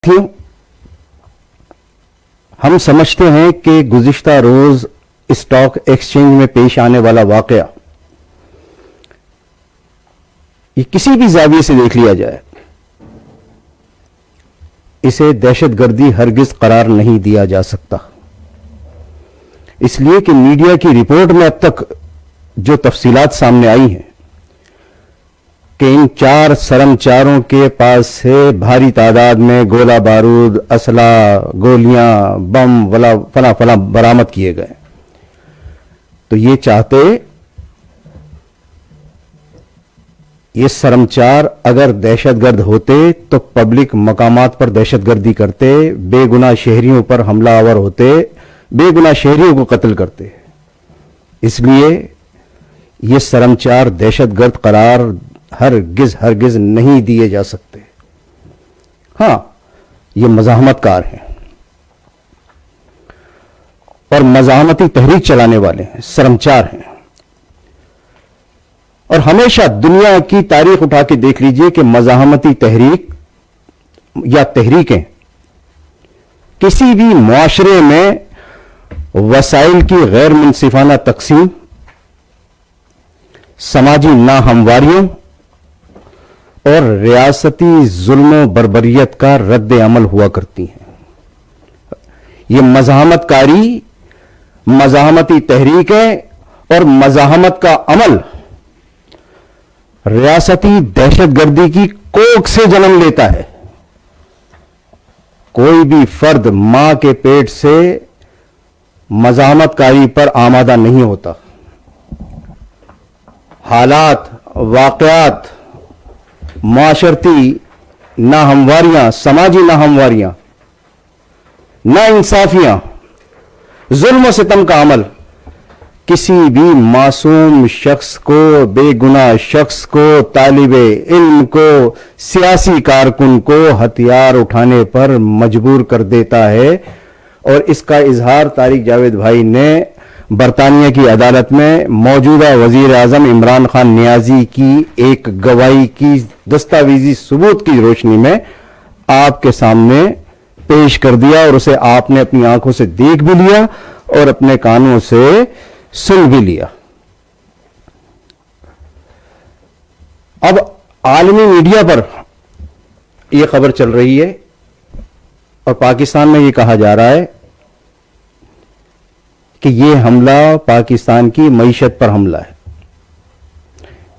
ساتھیوں، ہم سمجھتے ہیں کہ گزشتہ روز اسٹاک ایکسچینج میں پیش آنے والا واقعہ یہ کسی بھی زاویے سے دیکھ لیا جائے، اسے دہشت گردی ہرگز قرار نہیں دیا جا سکتا، اس لیے کہ میڈیا کی رپورٹ میں اب تک جو تفصیلات سامنے آئی ہیں کہ ان 4 سرمچاروں کے پاس سے بھاری تعداد میں گولہ بارود، اسلحہ، گولیاں، بم فلاں برآمد کیے گئے، تو یہ چاہتے یہ سرمچار اگر دہشت گرد ہوتے تو پبلک مقامات پر دہشت گردی کرتے، بے گناہ شہریوں پر حملہ آور ہوتے، بے گناہ شہریوں کو قتل کرتے، اس لیے یہ سرمچار دہشت گرد قرار ہرگز نہیں دیے جا سکتے۔ ہاں، یہ مزاحمت کار ہیں اور مزاحمتی تحریک چلانے والے ہیں، سرمچار ہیں، اور ہمیشہ دنیا کی تاریخ اٹھا کے دیکھ لیجئے کہ مزاحمتی تحریک یا تحریکیں کسی بھی معاشرے میں وسائل کی غیر منصفانہ تقسیم، سماجی ناہمواریوں اور ریاستی ظلم و بربریت کا رد عمل ہوا کرتی ہیں۔ یہ مزاحمت کاری، مزاحمتی تحریکیں اور مزاحمت کا عمل ریاستی دہشت گردی کی کوکھ سے جنم لیتا ہے۔ کوئی بھی فرد ماں کے پیٹ سے مزاحمت کاری پر آمادہ نہیں ہوتا۔ حالات، واقعات، معاشرتی ناہمواریاں، سماجی ناہمواریاں، ناانصافیاں، ظلم و ستم کا عمل کسی بھی معصوم شخص کو، بے گناہ شخص کو، طالب علم کو، سیاسی کارکن کو ہتھیار اٹھانے پر مجبور کر دیتا ہے، اور اس کا اظہار طارق جاوید بھائی نے برطانیہ کی عدالت میں موجودہ وزیر اعظم عمران خان نیازی کی ایک گواہی کی دستاویزی ثبوت کی روشنی میں آپ کے سامنے پیش کر دیا، اور اسے آپ نے اپنی آنکھوں سے دیکھ بھی لیا اور اپنے کانوں سے سن بھی لیا۔ اب عالمی میڈیا پر یہ خبر چل رہی ہے اور پاکستان میں یہ کہا جا رہا ہے کہ یہ حملہ پاکستان کی معیشت پر حملہ ہے۔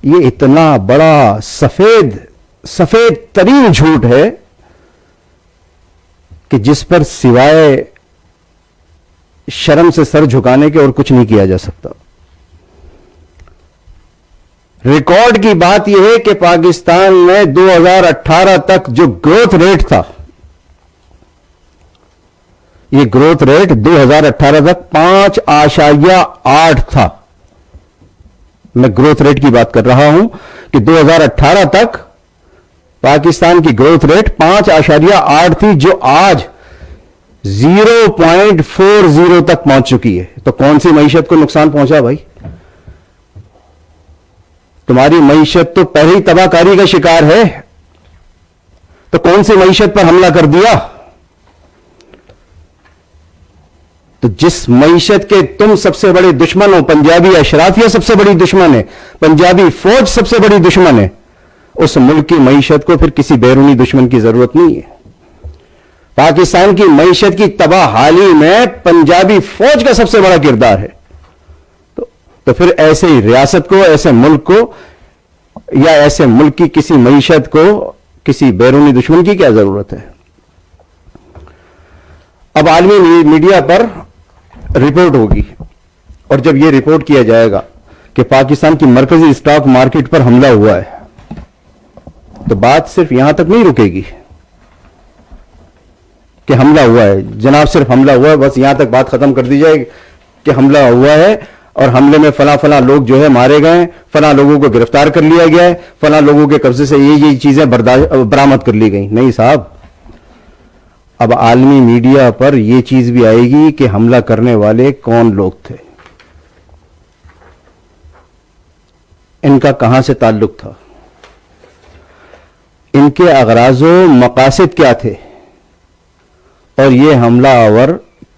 یہ اتنا بڑا سفید ترین جھوٹ ہے کہ جس پر سوائے شرم سے سر جھکانے کے اور کچھ نہیں کیا جا سکتا۔ ریکارڈ کی بات یہ ہے کہ پاکستان میں 2018 تک جو گروتھ ریٹ تھا، یہ گروتھ ریٹ 2018 تک 5.8 تھا۔ میں گروتھ ریٹ کی بات کر رہا ہوں کہ 2018 تک پاکستان کی گروتھ ریٹ 5.8 تھی، جو آج 0.40 تک پہنچ چکی ہے۔ تو کون سی معیشت کو نقصان پہنچا بھائی؟ تمہاری معیشت تو پہلے ہی تباہ کاری کا شکار ہے، تو کون سی معیشت پر حملہ کر دیا؟ تو جس معیشت کے تم سب سے بڑے دشمن ہو، پنجابی اشرافیہ سب سے بڑی دشمن ہے، پنجابی فوج سب سے بڑی دشمن ہے، اس ملک کی معیشت کو پھر کسی بیرونی دشمن کی ضرورت نہیں ہے۔ پاکستان کی معیشت کی تباہ حالی میں پنجابی فوج کا سب سے بڑا کردار ہے، تو پھر ایسے ہی ریاست کو، ایسے ملک کو، یا ایسے ملک کی کسی معیشت کو کسی بیرونی دشمن کی کیا ضرورت ہے؟ اب عالمی میڈیا پر رپورٹ ہوگی، اور جب یہ رپورٹ کیا جائے گا کہ پاکستان کی مرکزی اسٹاک مارکیٹ پر حملہ ہوا ہے، تو بات صرف یہاں تک نہیں رکے گی کہ حملہ ہوا ہے، جناب صرف حملہ ہوا ہے، بس یہاں تک بات ختم کر دی جائے کہ حملہ ہوا ہے اور حملے میں فلاں لوگ جو ہے مارے گئے، فلاں لوگوں کو گرفتار کر لیا گیا ہے، فلاں لوگوں کے قبضے سے یہ چیزیں برآمد کر لی گئی۔ نہیں صاحب، اب عالمی میڈیا پر یہ چیز بھی آئے گی کہ حملہ کرنے والے کون لوگ تھے، ان کا کہاں سے تعلق تھا، ان کے اغراض و مقاصد کیا تھے، اور یہ حملہ آور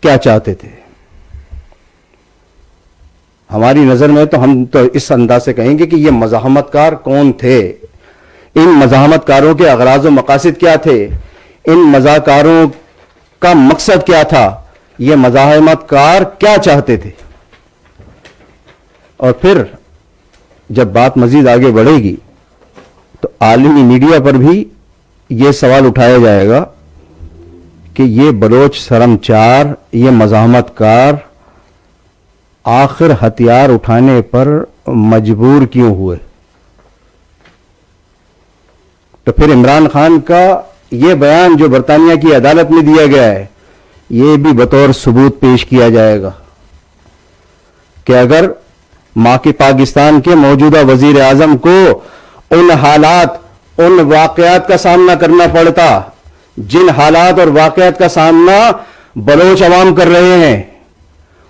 کیا چاہتے تھے؟ ہماری نظر میں تو ہم تو اس انداز سے کہیں گے کہ یہ مزاحمت کار کون تھے، ان مزاحمت کاروں کے اغراض و مقاصد کیا تھے، ان مزاحکاروں کا مقصد کیا تھا، یہ مزاحمت کار کیا چاہتے تھے. اور پھر جب بات مزید آگے بڑھے گی تو عالمی میڈیا پر بھی یہ سوال اٹھایا جائے گا کہ یہ بلوچ سرم چار، یہ مزاحمت کار آخر ہتھیار اٹھانے پر مجبور کیوں ہوئے. تو پھر عمران خان کا یہ بیان جو برطانیہ کی عدالت میں دیا گیا ہے، یہ بھی بطور ثبوت پیش کیا جائے گا کہ اگر ماں کے پاکستان کے موجودہ وزیر اعظم کو ان حالات، ان واقعات کا سامنا کرنا پڑتا جن حالات اور واقعات کا سامنا بلوچ عوام کر رہے ہیں،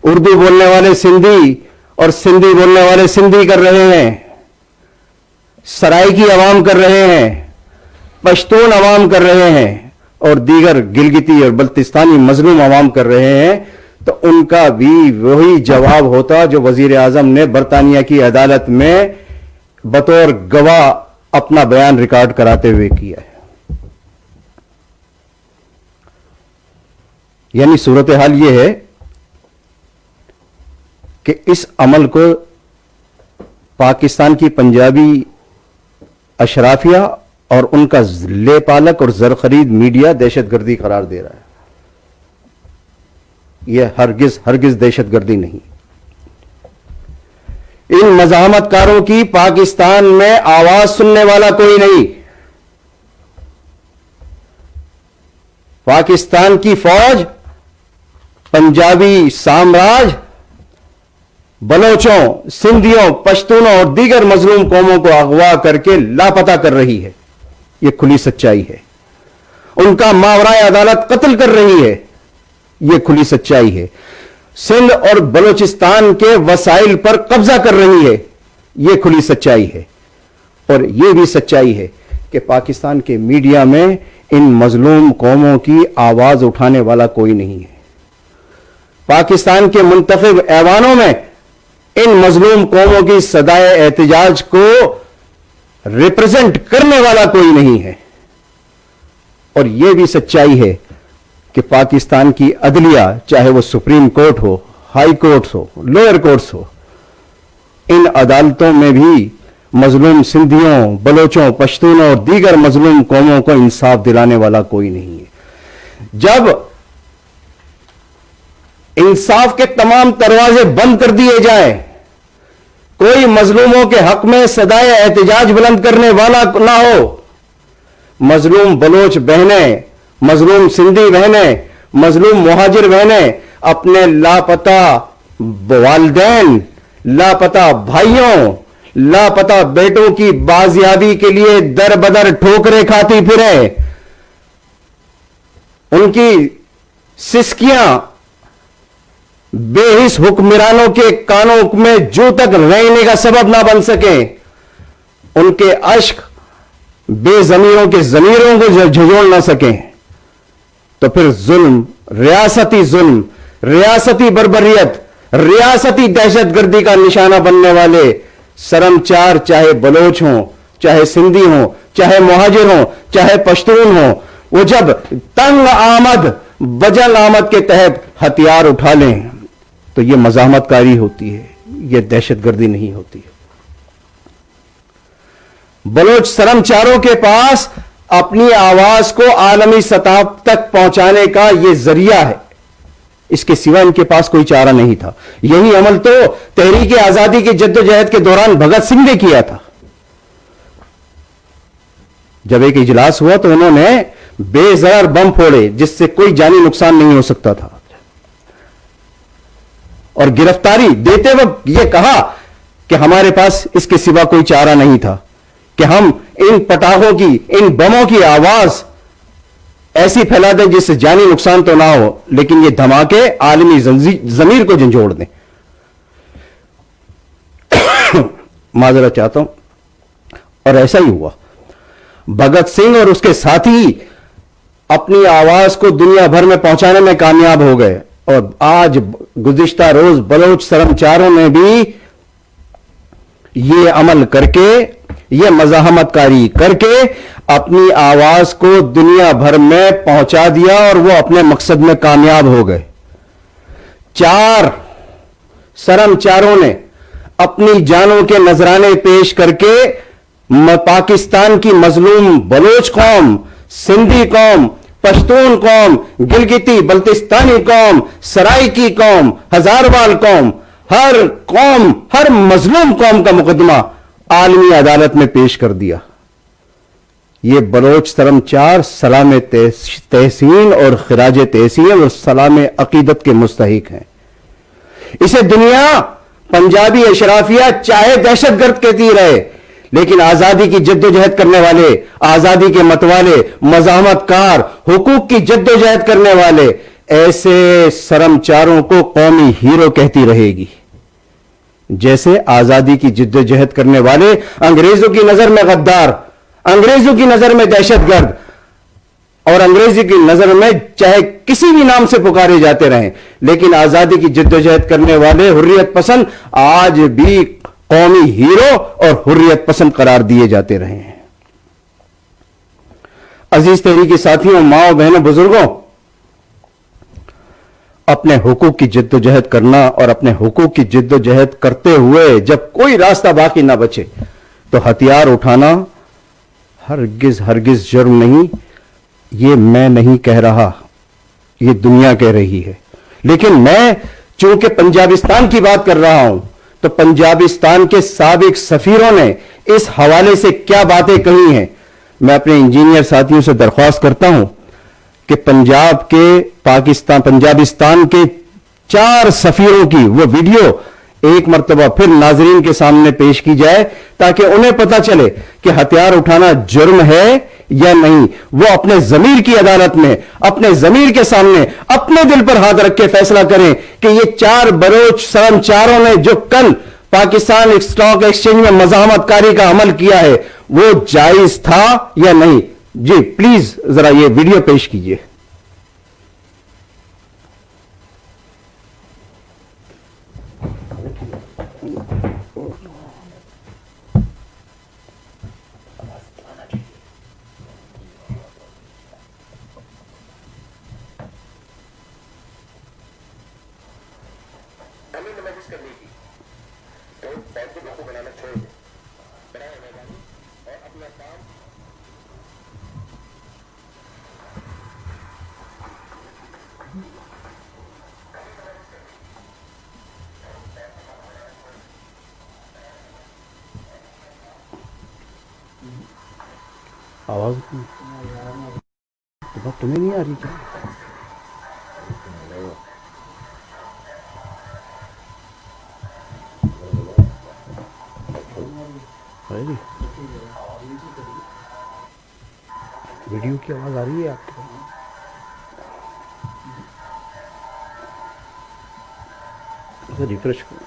اردو بولنے والے سندھی اور سندھی بولنے والے سندھی کر رہے ہیں، سرائکی عوام کر رہے ہیں، پشتون عوام کر رہے ہیں، اور دیگر گلگتی اور بلتستانی مظلوم عوام کر رہے ہیں، تو ان کا بھی وہی جواب ہوتا جو وزیر اعظم نے برطانیہ کی عدالت میں بطور گواہ اپنا بیان ریکارڈ کراتے ہوئے کیا ہے. یعنی صورتحال یہ ہے کہ اس عمل کو پاکستان کی پنجابی اشرافیہ اور ان کا لے پالک اور زرخرید میڈیا دہشت گردی قرار دے رہا ہے. یہ ہرگز دہشت گردی نہیں. ان مزاحمت کاروں کی پاکستان میں آواز سننے والا کوئی نہیں. پاکستان کی فوج پنجابی سامراج بلوچوں، سندھیوں، پشتونوں اور دیگر مظلوم قوموں کو اغوا کر کے لاپتہ کر رہی ہے. یہ کھلی سچائی ہے. ان کا ماورائے عدالت قتل کر رہی ہے. یہ کھلی سچائی ہے. سندھ اور بلوچستان کے وسائل پر قبضہ کر رہی ہے. یہ کھلی سچائی ہے. اور یہ بھی سچائی ہے کہ پاکستان کے میڈیا میں ان مظلوم قوموں کی آواز اٹھانے والا کوئی نہیں ہے. پاکستان کے منتخب ایوانوں میں ان مظلوم قوموں کی صدائے احتجاج کو ریپرزینٹ کرنے والا کوئی نہیں ہے. اور یہ بھی سچائی ہے کہ پاکستان کی عدلیہ، چاہے وہ سپریم کورٹ ہو، ہائی کورٹس ہو، لوئر کورٹس ہو، ان عدالتوں میں بھی مظلوم سندھیوں، بلوچوں، پشتونوں اور دیگر مظلوم قوموں کو انصاف دلانے والا کوئی نہیں ہے. جب انصاف کے تمام دروازے بند کر دیے جائیں، کوئی مظلوموں کے حق میں صدائے احتجاج بلند کرنے والا نہ ہو، مظلوم بلوچ بہنیں، مظلوم سندھی بہنیں، مظلوم مہاجر بہنیں اپنے لاپتہ والدین، لاپتہ بھائیوں، لاپتہ بیٹوں کی بازیابی کے لیے در بدر ٹھوکریں کھاتی پھریں، ان کی سسکیاں بے حس حکمرانوں کے کانوں میں جو تک رہنے کا سبب نہ بن سکیں، ان کے اشک بے ضمیروں کے ضمیروں کو جھنجھوڑ نہ سکیں، تو پھر ظلم، ریاستی بربریت، ریاستی دہشت گردی کا نشانہ بننے والے سرم چار، چاہے بلوچ ہوں، چاہے سندھی ہوں، چاہے مہاجر ہوں، چاہے پشتون ہوں، وہ جب تنگ آمد، بجل آمد کے تحت ہتھیار اٹھا لیں تو یہ مزاحمت کاری ہوتی ہے، یہ دہشت گردی نہیں ہوتی. بلوچ سرم چاروں کے پاس اپنی آواز کو عالمی سطح تک پہنچانے کا یہ ذریعہ ہے. اس کے سوا ان کے پاس کوئی چارہ نہیں تھا. یہی عمل تو تحریک آزادی کی جدوجہد کے دوران بھگت سنگھ نے کیا تھا. جب ایک اجلاس ہوا تو انہوں نے بے ضرر بم پھوڑے جس سے کوئی جانی نقصان نہیں ہو سکتا تھا، اور گرفتاری دیتے وقت یہ کہا کہ ہمارے پاس اس کے سوا کوئی چارہ نہیں تھا کہ ہم ان پٹاخوں کی، ان بموں کی آواز ایسی پھیلا دیں جس سے جانی نقصان تو نہ ہو، لیکن یہ دھماکے عالمی ضمیر کو جھنجھوڑ دیں. معذرت چاہتا ہوں. اور ایسا ہی ہوا. بھگت سنگھ اور اس کے ساتھی اپنی آواز کو دنیا بھر میں پہنچانے میں کامیاب ہو گئے. اور آج گزشتہ روز بلوچ سرمچاروں نے بھی یہ عمل کر کے, یہ مزاحمت کاری کر کے اپنی آواز کو دنیا بھر میں پہنچا دیا اور وہ اپنے مقصد میں کامیاب ہو گئے. 4 سرمچاروں نے اپنی جانوں کے نذرانے پیش کر کے پاکستان کی مظلوم بلوچ قوم, سندھی قوم, پشتون قوم, گلگتی بلتستانی قوم, سرائکی قوم, ہزاروال قوم, ہر قوم, ہر مظلوم قوم کا مقدمہ عالمی عدالت میں پیش کر دیا. یہ بلوچ سرمچار سلام تحسین اور خراج تحسین اور سلام عقیدت کے مستحق ہیں. اسے دنیا پنجابی اشرافیہ چاہے دہشت گرد کہتی رہے, لیکن آزادی کی جد و جہد کرنے والے, آزادی کے متوالے, مزاحمت کار, حقوق کی جد و جہد کرنے والے ایسے سرمچاروں کو قومی ہیرو کہتی رہے گی, جیسے آزادی کی جد و جہد کرنے والے انگریزوں کی نظر میں غدار, انگریزوں کی نظر میں دہشت گرد اور انگریزی کی نظر میں چاہے کسی بھی نام سے پکارے جاتے رہیں, لیکن آزادی کی جد و جہد کرنے والے حریت پسند آج بھی قومی ہیرو اور حریت پسند قرار دیے جاتے رہے ہیں. عزیز تحریکی ساتھیوں, ماؤں, بہنوں, بزرگوں, اپنے حقوق کی جد و جہد کرنا اور اپنے حقوق کی جد و جہد کرتے ہوئے جب کوئی راستہ باقی نہ بچے تو ہتھیار اٹھانا ہرگز ہرگز جرم نہیں. یہ میں نہیں کہہ رہا, یہ دنیا کہہ رہی ہے. لیکن میں چونکہ پنجابستان کی بات کر رہا ہوں تو پنجابستان کے سابق سفیروں نے اس حوالے سے کیا باتیں کہی ہیں, میں اپنے انجینئر ساتھیوں سے درخواست کرتا ہوں کہ پنجابستان کے 4 سفیروں کی وہ ویڈیو ایک مرتبہ پھر ناظرین کے سامنے پیش کی جائے تاکہ انہیں پتا چلے کہ ہتھیار اٹھانا جرم ہے یا نہیں. وہ اپنے ضمیر کی عدالت میں, اپنے ضمیر کے سامنے اپنے دل پر ہاتھ رکھ کے فیصلہ کریں کہ یہ 4 بلوچ سرمچاروں نے جو کل پاکستان اسٹاک ایکسچینج میں مزاحمت کاری کا عمل کیا ہے وہ جائز تھا یا نہیں. جی پلیز ذرا یہ ویڈیو پیش کیجئے. آواز تمہیں نہیں آ رہی کیا؟ ویڈیو کی آواز آ رہی ہے آپ کو؟ ریفریش کرو.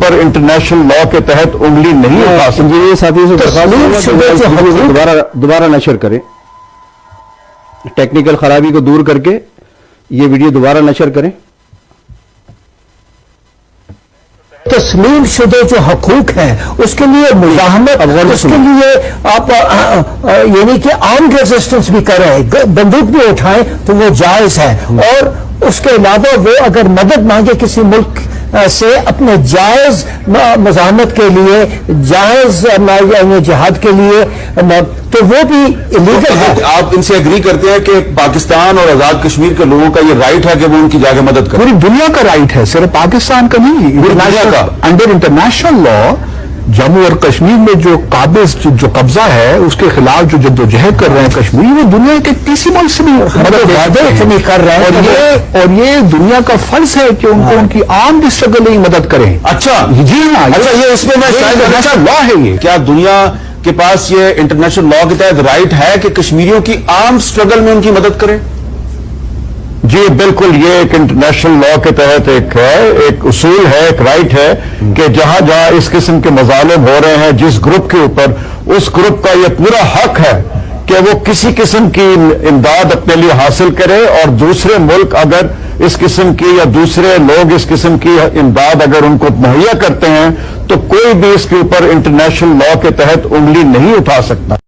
پر انٹرنیشنل لا کے تحت انگلی نہیں اٹھا سکتے. یہ ساتھی سے دوبارہ نشر کریں, ٹیکنیکل خرابی کو دور کر کے یہ ویڈیو دوبارہ نشر کریں. تسلیم شدہ جو حقوق ہیں اس کے لیے مزاحمت, اس کے لیے آپ یعنی کہ آرمڈ ریزسٹنس بھی کر رہے ہیں, بندوق بھی اٹھائیں تو وہ جائز ہے. اور اس کے علاوہ وہ اگر مدد مانگے کسی ملک سے اپنے جائز مزاحمت کے لیے, جائز جہاد کے لیے, تو وہ بھی لیگل ہے. آپ ان سے اگری کرتے ہیں کہ پاکستان اور آزاد کشمیر کے لوگوں کا یہ رائٹ ہے کہ وہ ان کی جا کے مدد کریں؟ پوری دنیا کا رائٹ ہے, صرف پاکستان کا نہیں. انڈر انٹرنیشنل لا جموں اور کشمیر میں جو قابض جو قبضہ ہے اس کے خلاف جو جد و جہد کر رہے ہیں کشمیری, وہ دنیا کے کسی ملک سے بھی مدد کر رہے ہیں. اور یہ دنیا کا فرض ہے کہ ان کو ان کی عام اسٹرگل میں مدد کریں. اچھا جی ہاں, اچھا یہ اس میں لا ہے. یہ کیا دنیا کے پاس یہ انٹرنیشنل لا کے تحت رائٹ ہے کہ کشمیریوں کی عام اسٹرگل میں ان کی مدد کریں؟ جی بالکل، یہ ایک انٹرنیشنل لا کے تحت ایک اصول ہے، ایک رائٹ ہے کہ جہاں جہاں اس قسم کے مظالم ہو رہے ہیں جس گروپ کے اوپر، اس گروپ کا یہ پورا حق ہے کہ وہ کسی قسم کی امداد اپنے لیے حاصل کرے، اور دوسرے ملک اگر اس قسم کی یا دوسرے لوگ اس قسم کی امداد اگر ان کو مہیا کرتے ہیں تو کوئی بھی اس کے اوپر انٹرنیشنل لا کے تحت انگلی نہیں اٹھا سکتا۔